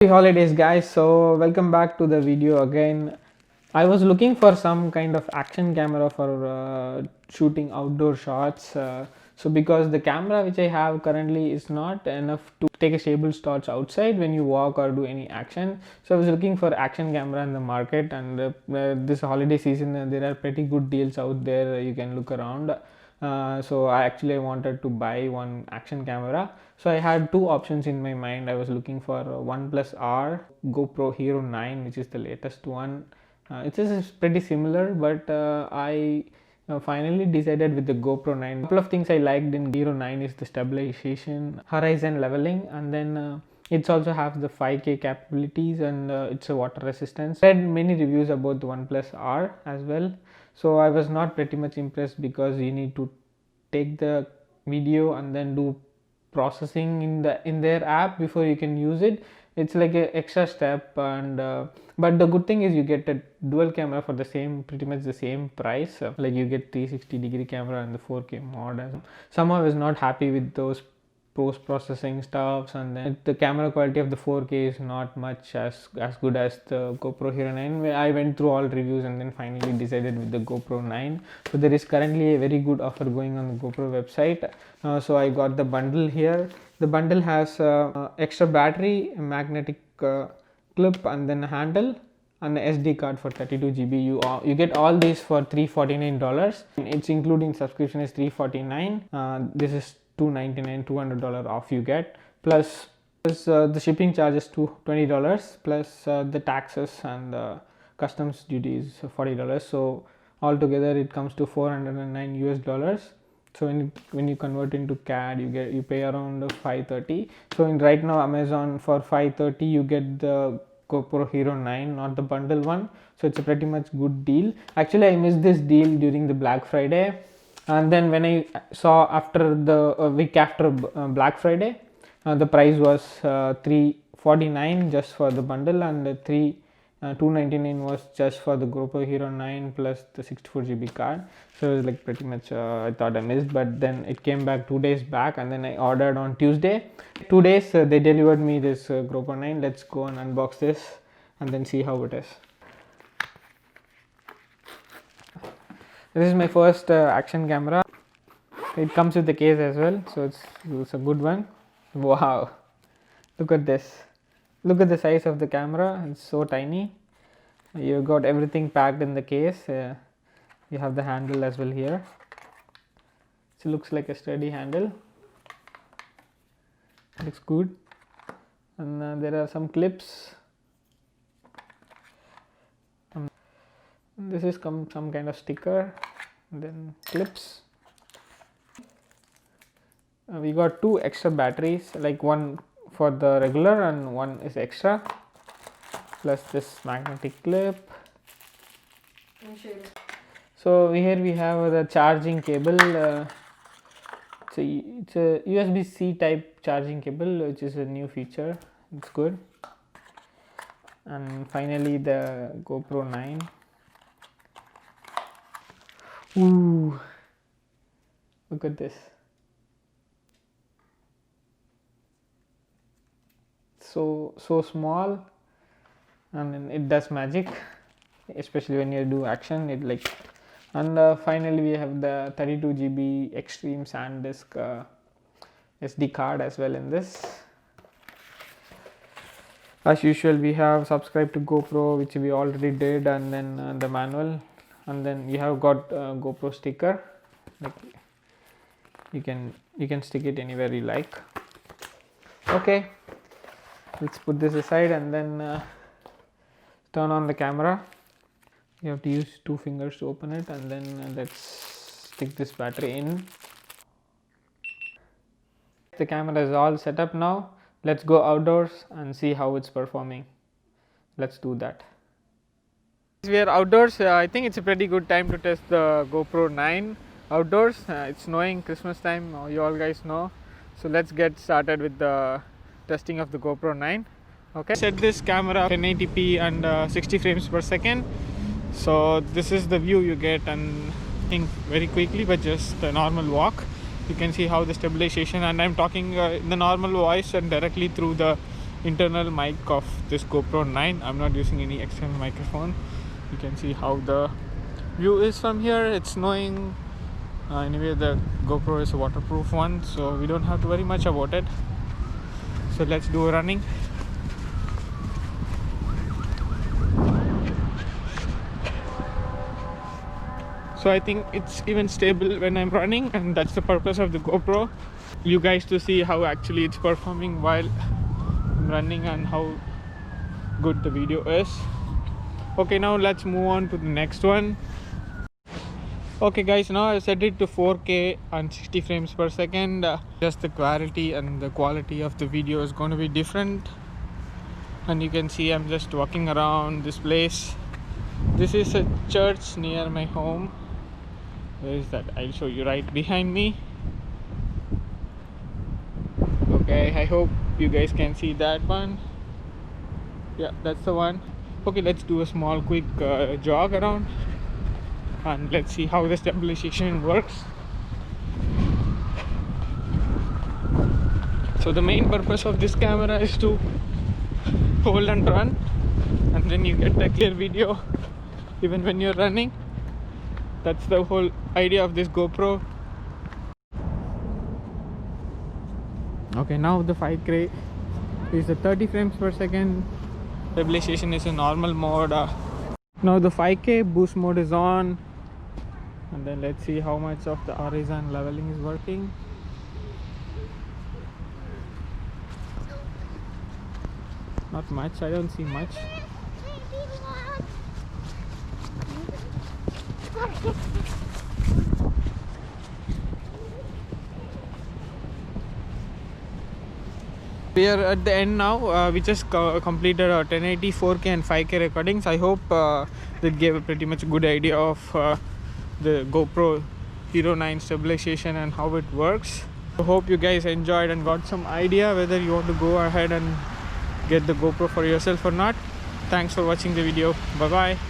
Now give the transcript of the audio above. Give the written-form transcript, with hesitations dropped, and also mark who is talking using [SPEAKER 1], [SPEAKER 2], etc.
[SPEAKER 1] Happy holidays guys. So welcome back to the video again. I was looking for some kind of action camera for shooting outdoor shots. So because the camera which I have currently is not enough to take a stable shots outside when you walk or do any action. So I was looking for action camera in the market, and this holiday season there are pretty good deals out there. You can look around. So I wanted to buy one action camera. So I had two options in my mind. I was looking for OnePlus R, GoPro Hero 9, which is the latest one. It is pretty similar, but I finally decided with the GoPro 9. A couple of things I liked in Hero 9 is the stabilization, horizon leveling, and then it also has the 5K capabilities, and it's a water resistance. I read many reviews about the OnePlus R as well. So I was not pretty much impressed because you need to take the video and then do processing in their app before you can use it. It's like an extra step, and but the good thing is you get a dual camera for the same, pretty much the same price. Like you get 360-degree camera and the 4K mod. And somehow I was not happy with those post processing stuffs, and then the camera quality of the 4K is not much as good as the GoPro Hero 9. I went through all reviews and then finally decided with the GoPro 9. So there is currently a very good offer going on the GoPro website. So I got the bundle here. The bundle has extra battery, a magnetic clip, and then a handle and an SD card for 32 GB. You get all these for $349. It's including subscription is $349. This is $299, $200 off you get, plus the shipping charges to $20, plus the taxes and customs duties $40. So altogether it comes to $409. So when you convert into CAD, you pay around 530. So right now Amazon for 530 you get the GoPro Hero 9, not the bundle one. So it's a pretty much good deal. Actually I missed this deal during the Black Friday, and then when I saw after the week after Black Friday, the price was $349 just for the bundle, and $299 was just for the GoPro Hero 9 plus the 64 GB card. So it was like pretty much I thought I missed, but then it came back 2 days back, and then I ordered on Tuesday. 2 days they delivered me this GoPro 9. Let's go and unbox this and then see how it is. This is my first action camera. It comes with the case as well, so it's a good one. Wow, look at this. Look at the size of the camera. It's so tiny. You got everything packed in the case. You have the handle as well here. It looks like a sturdy handle. Looks good. And there are some clips. This is some kind of sticker, and then clips. We got two extra batteries, like one for the regular and one is extra, plus this magnetic clip. So here we have the charging cable. It's a USB-C type charging cable, which is a new feature. It's good. And finally the GoPro 9. Ooh, look at this. So small, and it does magic, especially when you do action. It like, and finally we have the 32 GB extreme SanDisk SD card as well in this. As usual, we have subscribed to GoPro, which we already did, and then the manual, and then you have got GoPro sticker. Like you can stick it anywhere you like. Okay, let's put this aside and then turn on the camera. You have to use 2 fingers to open it, and then let's stick this battery in. The camera is all set up now. Let's go outdoors and see how it's performing. Let's do that. We are outdoors. I think it's a pretty good time to test the GoPro 9 outdoors. It's snowing, Christmas time, you all guys know. So let's get started with the testing of the GoPro 9. Okay, set this camera 1080p and 60 frames per second. So this is the view you get, and think very quickly, but just a normal walk. You can see how the stabilization, and I'm talking in the normal voice and directly through the internal mic of this GoPro 9. I'm not using any external microphone. You can see how the view is from here. It's snowing. Anyway, the GoPro is a waterproof one, so we don't have to worry much about it. So let's do a running. So I think it's even stable when I'm running, and that's the purpose of the GoPro. You guys to see how actually it's performing while I'm running and how good the video is. Okay, now let's move on to the next one. Okay guys, now I set it to 4K and 60 frames per second. Just the clarity and the quality of the video is going to be different. And you can see I'm just walking around this place. This is a church near my home. Where is that? I'll show you right behind me. Okay, I hope you guys can see that one. Yeah, that's the one. Okay, let's do a small quick jog around and let's see how the stabilization works. So the main purpose of this camera is to hold and run, and then you get a clear video even when you're running. That's the whole idea of this GoPro. Okay, now the 5K is the 30 frames per second. Stabilization is a normal mode. Now the 5K boost mode is on, and then let's see how much of the horizon leveling is working. Not much, I don't see much. We are at the end now. We just completed our 1080, 4K and 5K recordings. I hope that gave a pretty much good idea of the GoPro Hero 9 stabilization and how it works. I hope you guys enjoyed and got some idea whether you want to go ahead and get the GoPro for yourself or not. Thanks for watching the video. Bye bye.